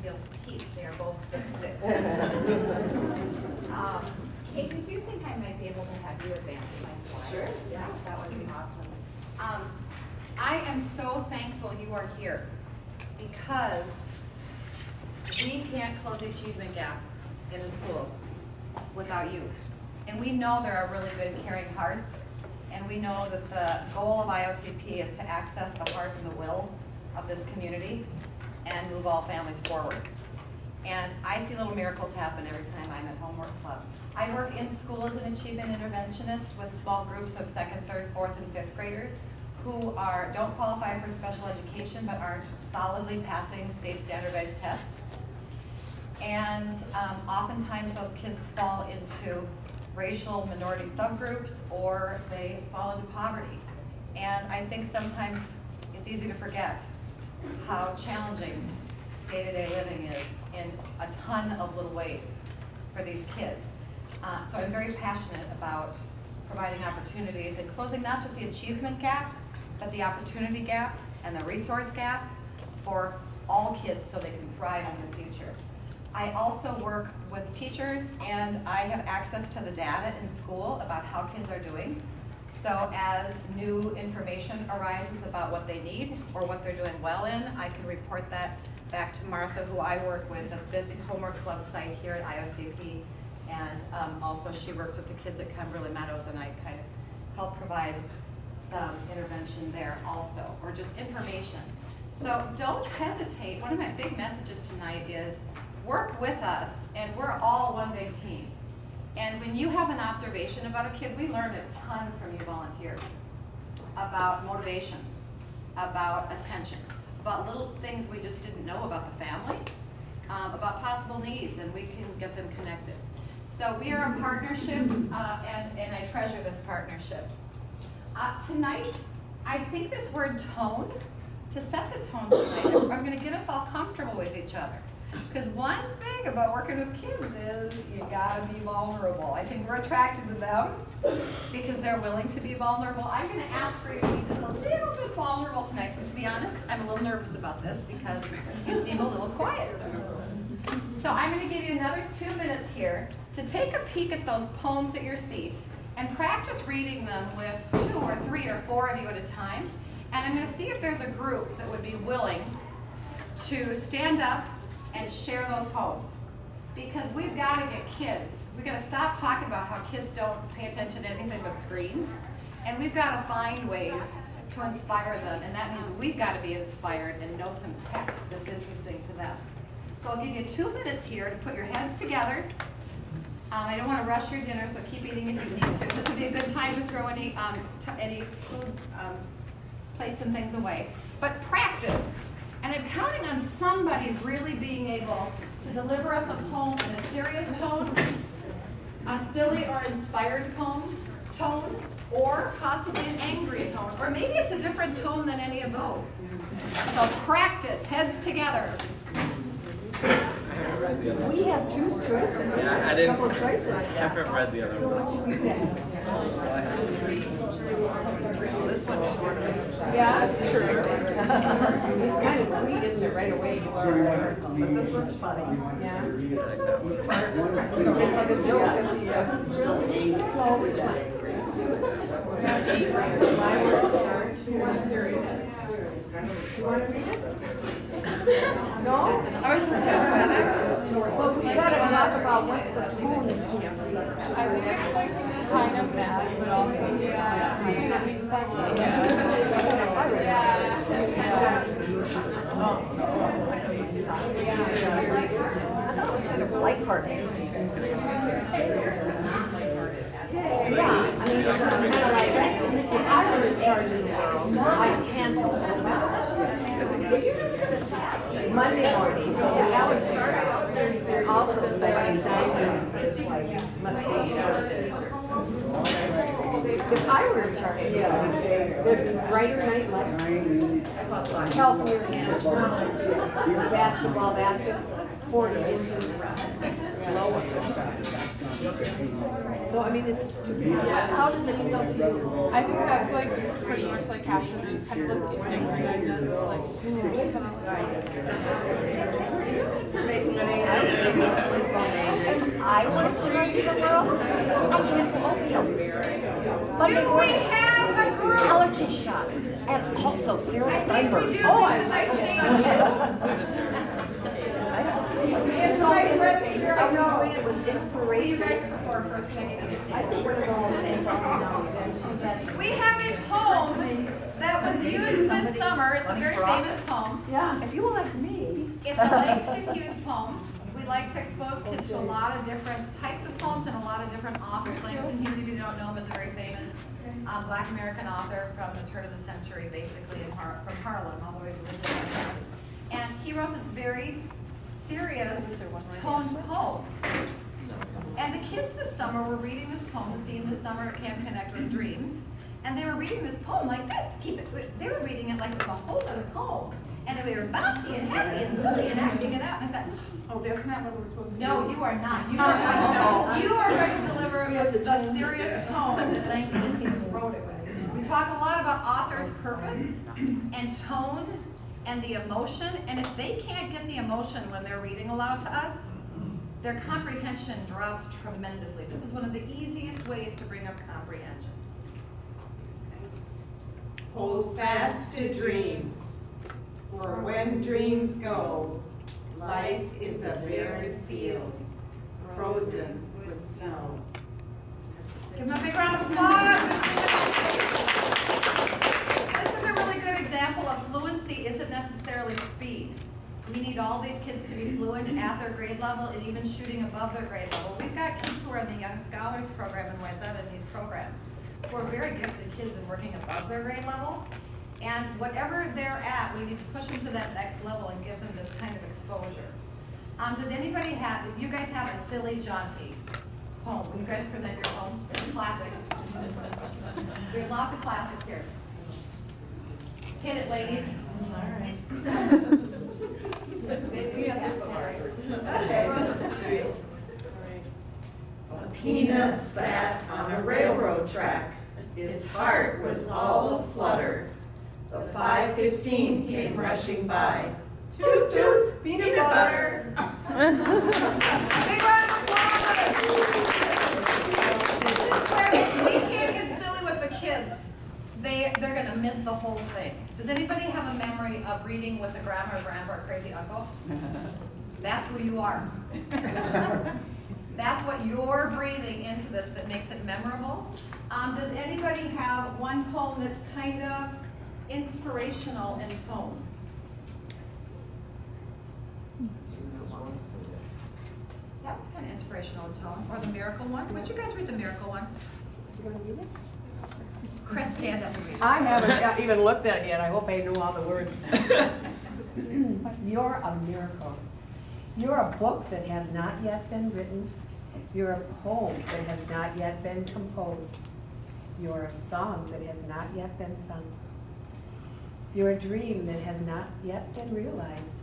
feel fatigued. They are both 6'6". Katie, do you think I might be able to have you advance my slide? Sure. Yeah. That would be awesome. I am so thankful you are here because we can't close the achievement gap in the schools without you. And we know there are really good caring hearts, and we know that the goal of IOCP is to access the heart and the will of this community and move all families forward. And I see little miracles happen every time I'm at Homework Club. I work in school as an achievement interventionist with small groups of 2nd, 3rd, 4th, and 5th graders who don't qualify for special education but aren't solidly passing state standardized tests. And oftentimes those kids fall into racial minority subgroups or they fall into poverty. And I think sometimes it's easy to forget how challenging day-to-day living is in a ton of little ways for these kids. So I'm very passionate about providing opportunities and closing not just the achievement gap, but the opportunity gap and the resource gap for all kids so they can thrive in the future. I also work with teachers, and I have access to the data in school about how kids are doing. So as new information arises about what they need or what they're doing well in, I can report that back to Martha, who I work with at this Homework Club site here at IOCP. And also she works with the kids at Cumberland Meadows, and I kind of help provide some intervention there also, or just information. So don't hesitate. One of my big messages tonight is work with us, and we're all one big team. And when you have an observation about a kid, we learn a ton from you volunteers about motivation, about attention, about little things we just didn't know about the family, about possible needs, and we can get them connected. So we are a partnership, and I treasure this partnership. Tonight, I think this word tone, to set the tone tonight, I'm going to get us all comfortable with each other. Because one thing about working with kids is you gotta be vulnerable. I think we're attracted to them because they're willing to be vulnerable. I'm gonna ask for you to be just a little bit vulnerable tonight, but to be honest, I'm a little nervous about this because you seem a little quiet. So I'm gonna give you another 2 minutes here to take a peek at those poems at your seat and practice reading them with 2 or 3 or 4 of you at a time. And I'm gonna see if there's a group that would be willing to stand up and share those poems. Because we've got to get kids. We've got to stop talking about how kids don't pay attention to anything but screens. And we've got to find ways to inspire them. And that means we've got to be inspired and know some text that's interesting to them. So I'll give you 2 minutes here to put your heads together. I don't want to rush your dinner, so keep eating if you need to. This would be a good time to throw any food plates and things away. But practice. And I'm counting on somebody really being able to deliver us a poem in a serious tone, a silly or inspired tone, or possibly an angry tone. Or maybe it's a different tone than any of those. So practice, heads together. We have 2 choices. Yeah, I didn't. Couple choices. I haven't read the other So one. what should we pick? This one's shorter. Yeah, that's true. It's kind of sweet, isn't it, right away? But this one's funny. Yeah. It's like a joke. So which one? You want to read it? No? Are we supposed to go together? Well, we gotta talk about what the tone is here. I think it's like kind of mad, but also funny. I thought it was kind of lighthearted. Yeah, I mean, it's kind of like, if I were in charge of the world, I'd cancel Monday morning. That would start all of the second time. Must be. If I were in charge, there'd be brighter night lights, healthier hands, basketball baskets, 40 inches lower. So, I mean, how does it feel to you? I think that's like pretty much like captures it. Kind of like it's like kind of like. I want to run to the world. I cancel oatmeal. Do we have a group? Allergy shots. And also Sarah I think Steinberg. we do because I stayed. It's my friends here. I know, it was Were you inspiration. guys before first came? I think we're going to say, We have a poem that was used this summer. It's a very famous poem. yeah. If you will let me. It's a Langston Hughes poem. We like to expose kids to a lot of different types of poems and a lot of different authors. Langston Hughes, if you don't know him, is a very famous Black American author from the turn of the century, basically from Harlem, all the way to Louisiana. And he wrote this very serious toned poem. And the kids this summer were reading this poem. The theme this summer at Camp Connect was dreams. And they were reading this poem like this. They were reading it like it was a whole other poem. And they were bouncy and happy and silly and acting it out. And I thought, Oh, that's not what we're supposed to do. no, you are not. You are not. You are going to deliver it with the serious tone that Langston Hughes wrote it with. We talk a lot about author's purpose and tone and the emotion. And if they can't get the emotion when they're reading aloud to us, their comprehension drops tremendously. This is one of the easiest ways to bring up comprehension. Hold fast to dreams, for when dreams go, life is a barren field, frozen with snow. Give them a big round of applause. This is a really good example of fluency isn't necessarily speed. We need all these kids to be fluent at their grade level and even shooting above their grade level. We've got kids who are in the Young Scholars program in Wayzata in these programs who are very gifted kids in working above their grade level. And whatever they're at, we need to push them to that next level and give them this kind of exposure. Does anybody have, you guys have a silly, jaunty poem? Will you guys present your poem? It's a classic. We have lots of classics here. Hit it, ladies. All right. A peanut sat on a railroad track. Its heart was all aflutter. The 5:15 came rushing by. Toot toot, peanut butter. Big round of applause. We can't get silly with the kids. They're gonna miss the whole thing. Does anybody have a memory of reading with the grandma or grandpa or crazy uncle? That's who you are. That's what you're breathing into this that makes it memorable. Does anybody have one poem that's kind of inspirational in tone? That was kind of inspirational in tone. Or the miracle one. Would you guys read the miracle one? Chris, stand up and read. I haven't even looked at it yet. I hope I knew all the words. You're a miracle. You're a book that has not yet been written. You're a poem that has not yet been composed. You're a song that has not yet been sung. You're a dream that has not yet been realized.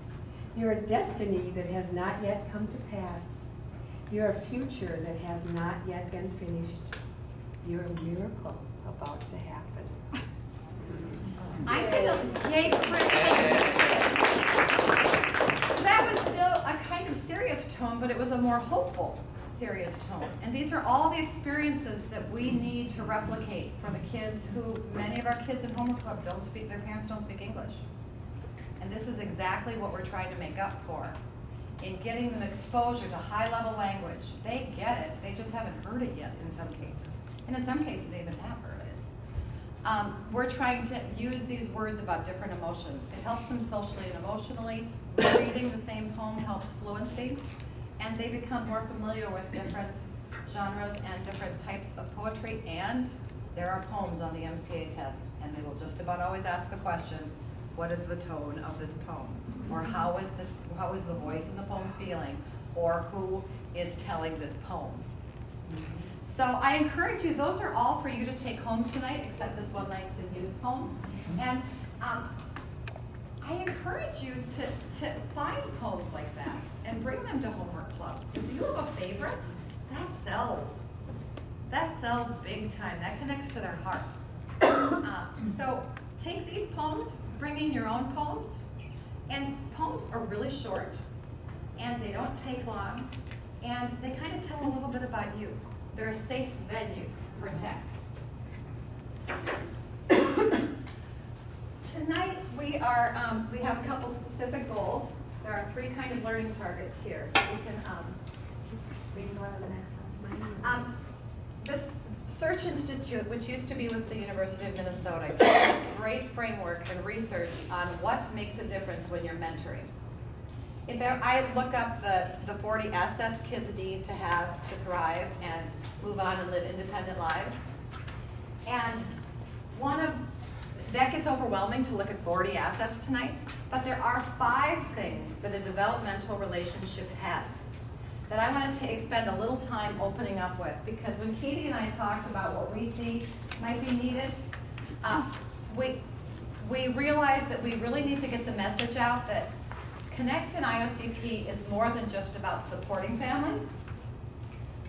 You're a destiny that has not yet come to pass. You're a future that has not yet been finished. You're a miracle about to happen. I'm gonna, yay, Chris. So that was still a kind of serious tone, but it was a more hopeful, serious tone. And these are all the experiences that we need to replicate for the kids who, many of our kids in Homework Club don't speak, their parents don't speak English. And this is exactly what we're trying to make up for in getting them exposure to high-level language. They get it, they just haven't heard it yet in some cases. And in some cases, they even have heard it. We're trying to use these words about different emotions. It helps them socially and emotionally. Reading the same poem helps fluency. And they become more familiar with different genres and different types of poetry. And there are poems on the MCA test. And they will just about always ask the question, what is the tone of this poem? Or how is the voice in the poem feeling? Or who is telling this poem? So I encourage you, those are all for you to take home tonight, except this one Langston Hughes poem. And I encourage you to find poems like that and bring them to Homework Club. If you have a favorite, that sells. That sells big time. That connects to their heart. So take these poems, bring in your own poems. And poems are really short. and they don't take long, and they kind of tell a little bit about you. They're a safe venue for text. Tonight, we have a couple specific goals. There are 3 kind of learning targets here. We can, this Search Institute, which used to be with the University of Minnesota, gives a great framework and research on what makes a difference when you're mentoring. If I look up the 40 assets kids need to have to thrive and move on and live independent lives, and that gets overwhelming to look at 40 assets tonight, but there are 5 things that a developmental relationship has that I want to spend a little time opening up with, because when Katie and I talked about what we see might be needed, we realized that we really need to get the message out that CONECT and IOCP is more than just about supporting families.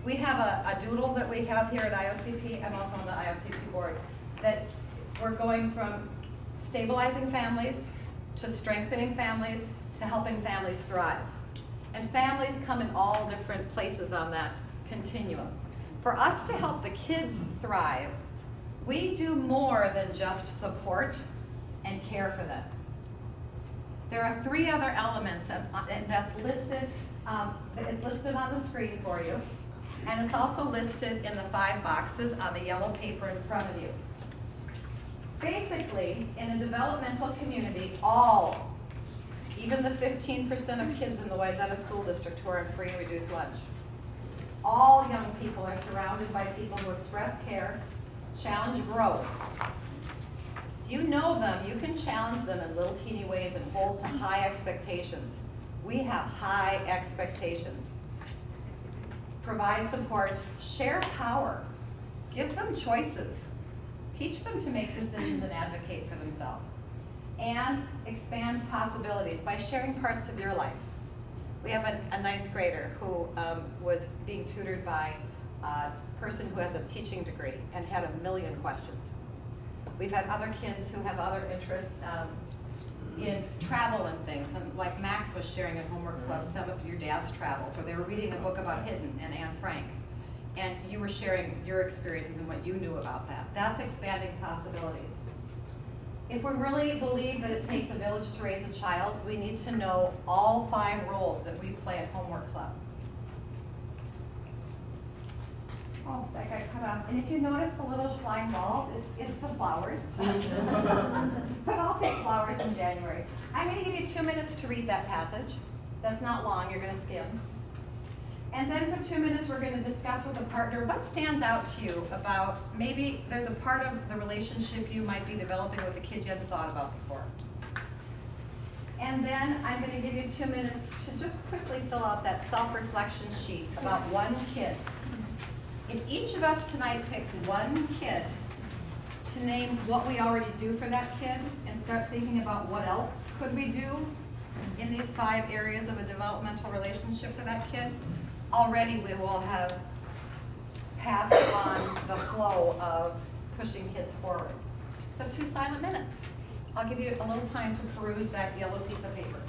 We have a doodle that we have here at IOCP. I'm also on the IOCP board, that we're going from stabilizing families to strengthening families to helping families thrive. And families come in all different places on that continuum. For us to help the kids thrive, we do more than just support and care for them. There are 3 other elements, and that's listed. It's listed on the screen for you, and it's also listed in the 5 boxes on the yellow paper in front of you. Basically, in a developmental community, even the 15% of kids in the Wayzata School District who are on free and reduced lunch, all young people are surrounded by people who express care, challenge growth. You know them, you can challenge them in little teeny ways and hold to high expectations. We have high expectations. Provide support, share power, give them choices, teach them to make decisions and advocate for themselves, and expand possibilities by sharing parts of your life. We have a 9th grader who was being tutored by a person who has a teaching degree and had a million questions. We've had other kids who have other interests in travel and things, and like Max was sharing at Homework Club some of your dad's travels, or they were reading a book about Hidden and Anne Frank, and you were sharing your experiences and what you knew about that. That's expanding possibilities. If we really believe that it takes a village to raise a child, we need to know all 5 roles that we play at Homework Club. Oh, that got cut off. And if you notice the little flying balls, it's the flowers. But I'll take flowers in January. I'm going to give you 2 minutes to read that passage. That's not long, you're going to skim. And then for 2 minutes, we're going to discuss with a partner what stands out to you about maybe there's a part of the relationship you might be developing with a kid you hadn't thought about before. And then I'm going to give you 2 minutes to just quickly fill out that self-reflection sheet about one kid. If each of us tonight picks one kid to name what we already do for that kid and start thinking about what else could we do in these 5 areas of a developmental relationship for that kid, already we will have passed on the flow of pushing kids forward. So 2 silent minutes. I'll give you a little time to peruse that yellow piece of paper.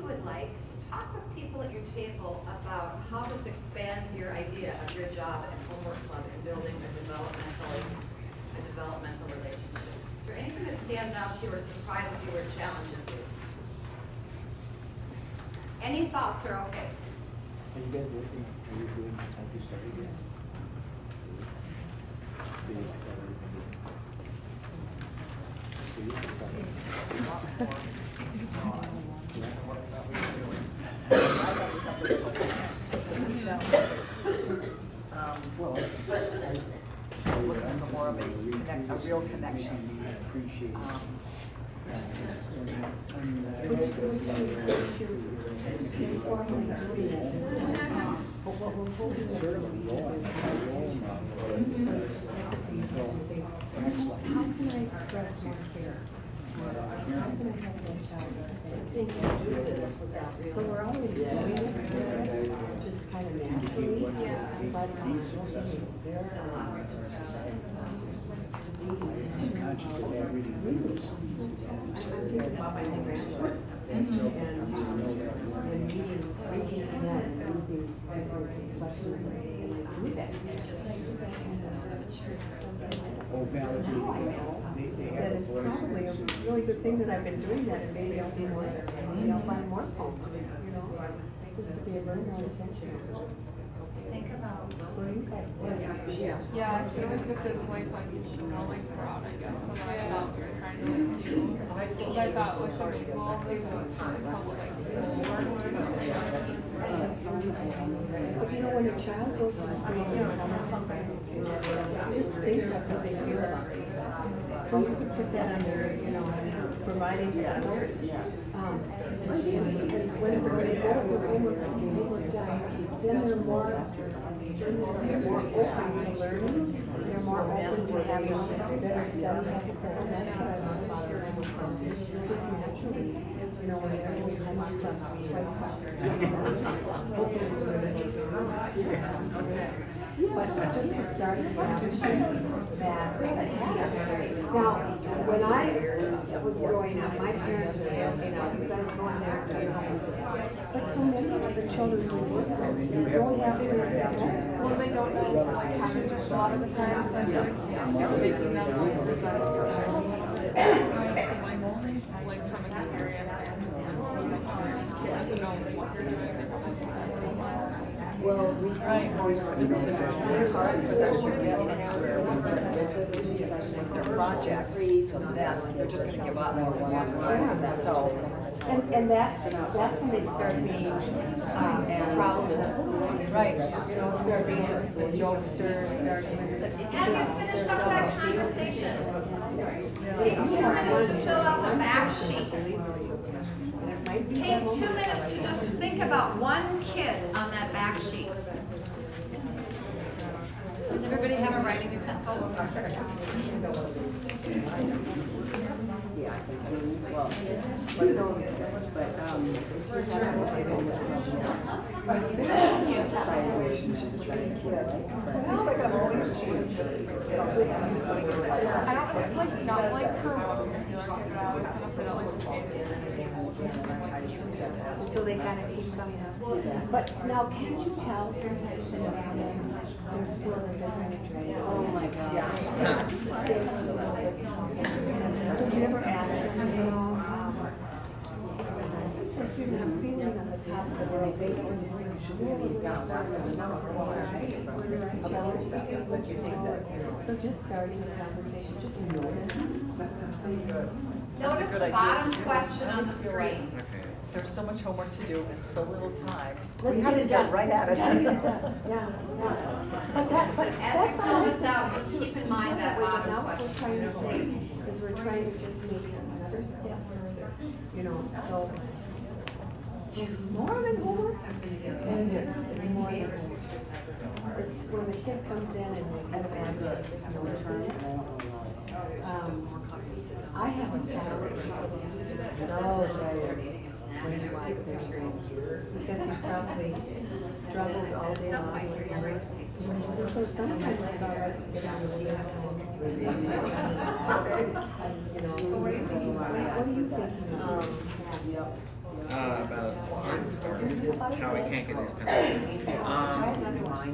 you would like, talk with people at your table about how this expands your idea of your job and homework club in building a developmental relationship. Is there anything that stands out to you or surprises you or challenges you? Any thoughts are okay. Are you guys working? Are you doing? Have you started yet? Do you have everything? So you can start. Well, I'm looking for more of a real connection. Appreciate sort of a role model. Next one. How can I express more care? How can I help my child? So we're already doing it, just kind of naturally. But Conscious of that reading videos. I'm thinking about my new grandchildren and meeting, and then using different expressions and I do that. Oh, validating. They That have a it's voice. probably a really good thing that I've been doing that, and maybe I'll do more, maybe I'll find more poems, you know, just to be a very more attention. Think about What do you guys think? Yeah, I feel like this is like more like broad, I guess, than what I thought we were trying to like do. Because I thought with the maple, this was sort of called like schoolwork. But you know, when a child goes to school, just think about how they feel about it. So you could put that under, you know, providing stuff. When they go to homework done, then they're more open to learning. They're more open to having better study habits. And that's what I love about our homework club. It's just naturally, you know, when they're doing homework clubs twice but just to start establishing that. Now, when I was growing up, my parents would say, okay, now you guys go in there and do homework. But so many of the children who work don't have to. Well, they don't know like how to do it a lot of the time, so I feel like you're making them like from experience and know what you're doing. Well, we reinforce it's really hard for them to get Their project, so then they're just gonna give up and walk away. So, And that's when they start being problem. right. You know, start being the jokesters, start doing As you finish up that conversation, take 2 minutes to fill out the back sheet. Take 2 minutes to just think about one kid on that back sheet. Does everybody have a writing utensil? It seems like I'm always I don't like not like for regular kid, but I always kind of put it like the table. So they kind of keep coming up. But now, can't you tell sometimes when they come in, their schools are kind of drained? Oh my God. So you ever ask them, you know, it's like you're not feeling on the top of the world. They don't bring so just starting a conversation, just notice. Notice the bottom question on the screen. There's so much homework to do in so little time. Let's We have get to it get done. right at it. Gotta get it done. Yeah. But As that's we all fill this out, just keep in mind that bottom now what we're question. trying to say is we're trying to just make another step further, you know, so it's more than homework. And it's more than homework. It's when the kid comes in and they kind of add, just noticing it. I have a child so tired when he watches their screen because he's probably struggled all day long. So sometimes it's all right to get on the lead time. You know, what are you thinking of? Yep. About how we can't get these pencils.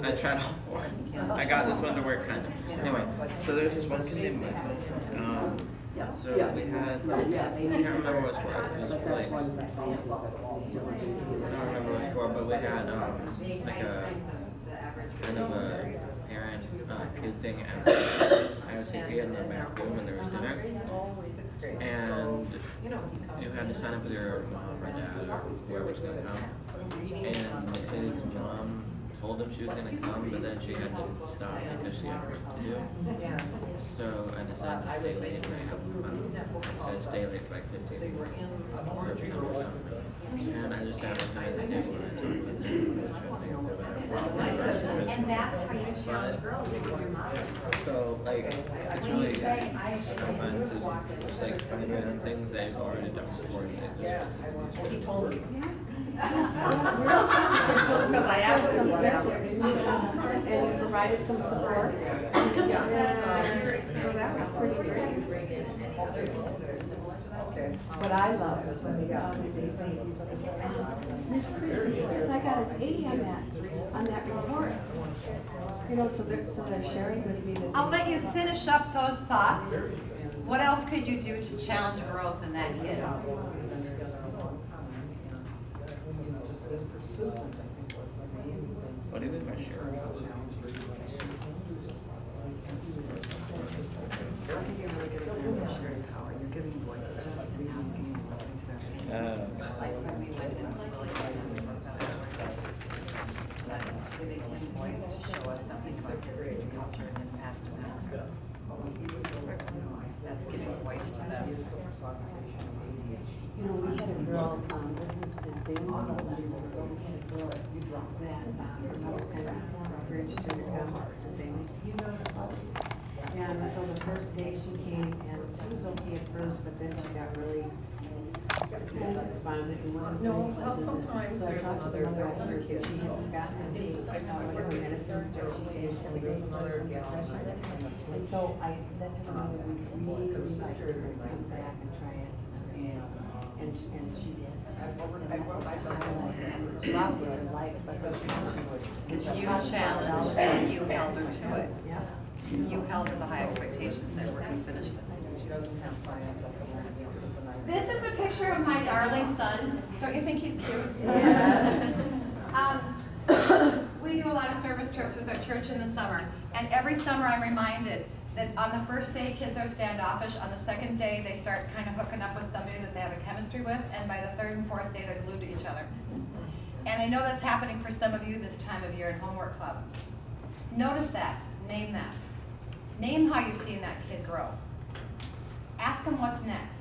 I tried all four. I got this one to work kind of. Anyway, so there's this one kid named Michael. So we had, I can't remember what it was for. It was for like, I don't remember what it was for, but we had like a kind of a parent kid thing at the IOCP in the back room when there was dinner. And you had to sign up with your mom or dad or whoever's going to come. And his mom told him she was going to come, but then she had to stop because she had work to do. So I decided to stay late. And I said stay late for like 15 minutes. And I just sat behind the table and I talked with him. And that's how you challenge girls with your mom. So like, it's really so fun to just like find random things they've already done before. He told me. Because I asked him and you provided some support. So that was pretty great. What I love is when they come and they say, Miss Christmas, I got an 80 on that report. You know, so they're sharing with me that. I'll let you finish up those thoughts. What else could you do to challenge growth in that kid? What do you mean by sharing? Like when we went in really giving him voice to show us something about his culture and his past in Africa. That's giving voice to them. You know, we had a girl, this is the same one, we had a girl that, I was kind of encouraged to come to say, and so the first day she came, and she was okay at first, but then she got really kind of despondent and wasn't really pleasant. Sometimes So I there's talked to another mother kids. afterwards, and she had forgotten to take, whatever medicines that she takes for the depression. And so I said to the mother, we really like this, and come back and try it. And she did. Because you challenged and you held her to it. Yeah. You held to the high expectations that we're going to finish them. This is a picture of my darling son. Don't you think he's cute? We do a lot of service trips with our church in the summer, and every summer I'm reminded that on the first day kids are standoffish, on the second day they start kind of hooking up with somebody that they have a chemistry with, and by the third and fourth day they're glued to each other. And I know that's happening for some of you this time of year in Homework Club. Notice that, name that. Name how you've seen that kid grow. Ask them what's next.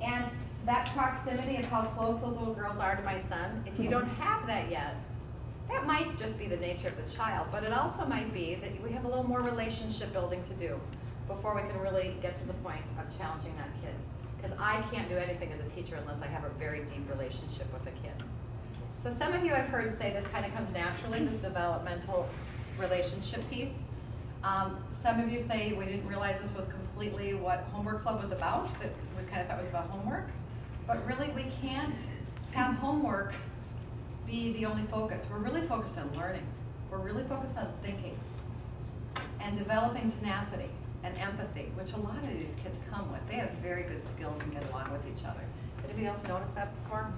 And that proximity of how close those little girls are to my son, if you don't have that yet, that might just be the nature of the child, but it also might be that we have a little more relationship building to do before we can really get to the point of challenging that kid. Because I can't do anything as a teacher unless I have a very deep relationship with a kid. So some of you I've heard say this kind of comes naturally, this developmental relationship piece. Some of you say we didn't realize this was completely what Homework Club was about, that we kind of thought it was about homework. But really we can't have homework be the only focus. We're really focused on learning. We're really focused on thinking and developing tenacity and empathy, which a lot of these kids come with. They have very good skills and get along with each other. Anybody else notice that before?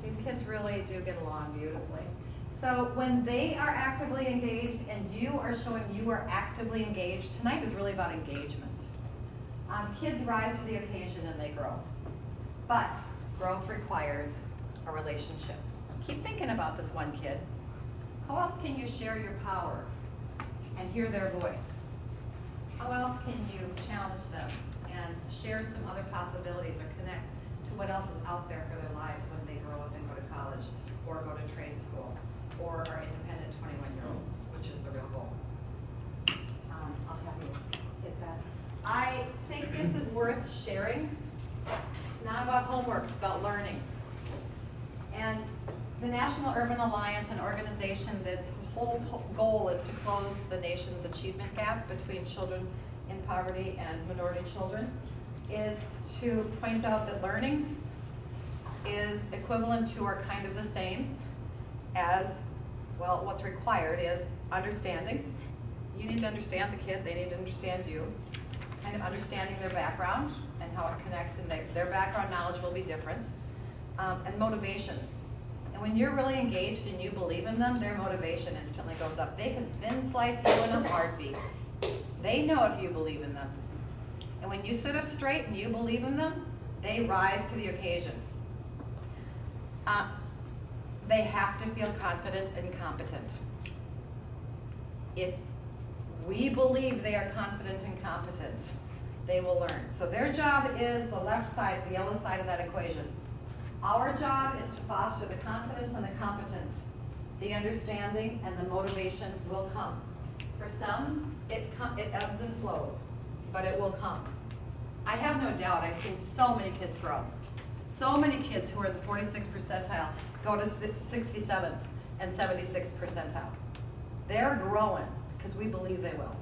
These kids really do get along beautifully. So when they are actively engaged and you are showing you are actively engaged, tonight is really about engagement. Kids rise to the occasion and they grow. But growth requires a relationship. Keep thinking about this one kid. How else can you share your power and hear their voice? How else can you challenge them and share some other possibilities or connect to what else is out there for their lives when they grow up and go to college or go to trade school or are independent 21-year-olds, which is the real goal. I'll have you hit that. I think this is worth sharing. It's not about homework, it's about learning. And the National Urban Alliance, an organization that's whole goal is to close the nation's achievement gap between children in poverty and minority children, is to point out that learning is equivalent to or kind of the same as, well, what's required is understanding. You need to understand the kid, they need to understand you. Kind of understanding their background and how it connects, and their background knowledge will be different. And motivation. And when you're really engaged and you believe in them, their motivation instantly goes up. They can thin slice you in a heartbeat. They know if you believe in them. And when you sit up straight and you believe in them, they rise to the occasion. They have to feel confident and competent. If we believe they are confident and competent, they will learn. So their job is the left side, the yellow side of that equation. Our job is to foster the confidence and the competence. The understanding and the motivation will come. For some, it ebbs and flows, but it will come. I have no doubt, I've seen so many kids grow. So many kids who are in the 46th percentile go to 67th and 76th percentile. They're growing because we believe they will.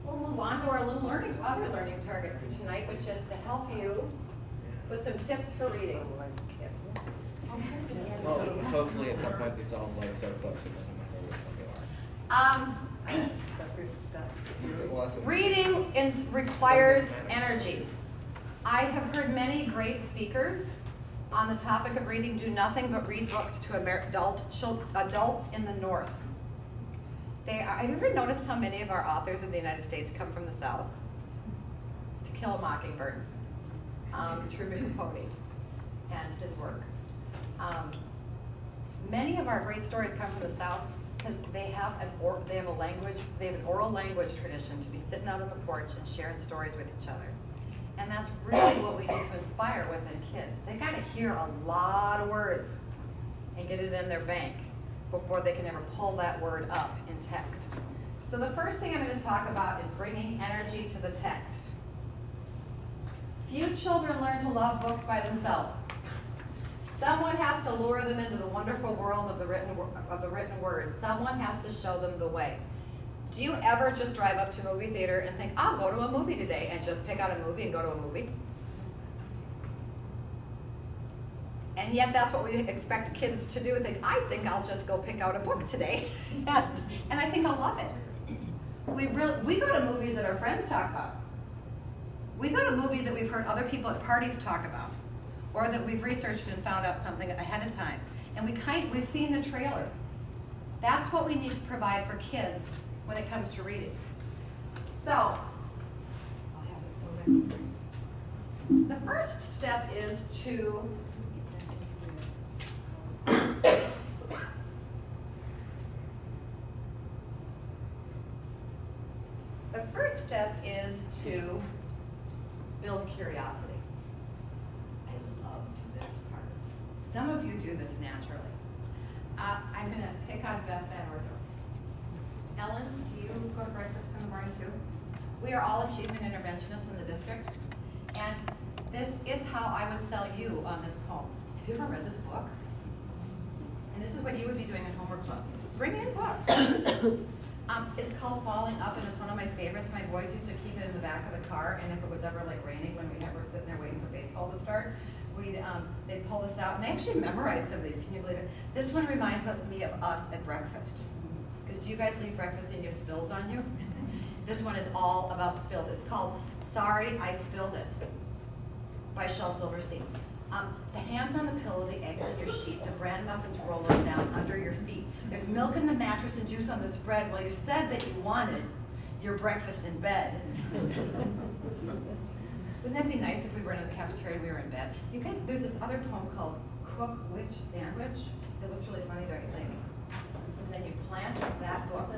We'll move on to our little other learning target for tonight, which is to help you with some tips for reading. Well, hopefully at some point it's all like so close it doesn't matter which one you are. Well, that's what- Reading requires energy. I have heard many great speakers on the topic of reading do nothing but read books to adults in the North. Have you ever noticed how many of our authors in the United States come from the South? To Kill a Mockingbird, Truman Capote, and his work. Many of our great stories come from the South because they have an oral language tradition to be sitting out on the porch and sharing stories with each other. And that's really what we need to inspire within kids. They gotta hear a lot of words and get it in their bank before they can ever pull that word up in text. So the first thing I'm going to talk about is bringing energy to the text. Few children learn to love books by themselves. Someone has to lure them into the wonderful world of the written word. Someone has to show them the way. Do you ever just drive up to a movie theater and think, I'll go to a movie today, and just pick out a movie and go to a movie? And yet that's what we expect kids to do. I think I'll just go pick out a book today, and I think I'll love it. We go to movies that our friends talk about. We go to movies that we've heard other people at parties talk about, or that we've researched and found out something ahead of time. And we've seen the trailer. That's what we need to provide for kids when it comes to reading. So, I'll have it over. The first step is to build curiosity. I love this part. Some of you do this naturally. I'm going to pick on Beth Van Orzo. Ellen, do you go to breakfast in the morning too? We are all achievement interventionists in the district, and this is how I would sell you on this poem. Have you ever read this book? And this is what you would be doing at homework club. Bring in books. It's called Falling Up, and it's one of my favorites. My boys used to keep it in the back of the car, and if it was ever like raining when were sitting there waiting for baseball to start, they'd pull this out, and they actually memorized some of these. Can you believe it? This one reminds me of us at breakfast. Because do you guys leave breakfast and you have spills on you? This one is all about spills. It's called Sorry I Spilled It by Shel Silverstein. The ham's on the pillow, the eggs in your sheet, the bran muffins rolling down under your feet. There's milk in the mattress and juice on the spread. Well, you said that you wanted your breakfast in bed. Wouldn't that be nice if we were in the cafeteria and we were in bed? You guys, there's this other poem called Cook Witch Sandwich. It looks really funny, don't you think? And then you plant that book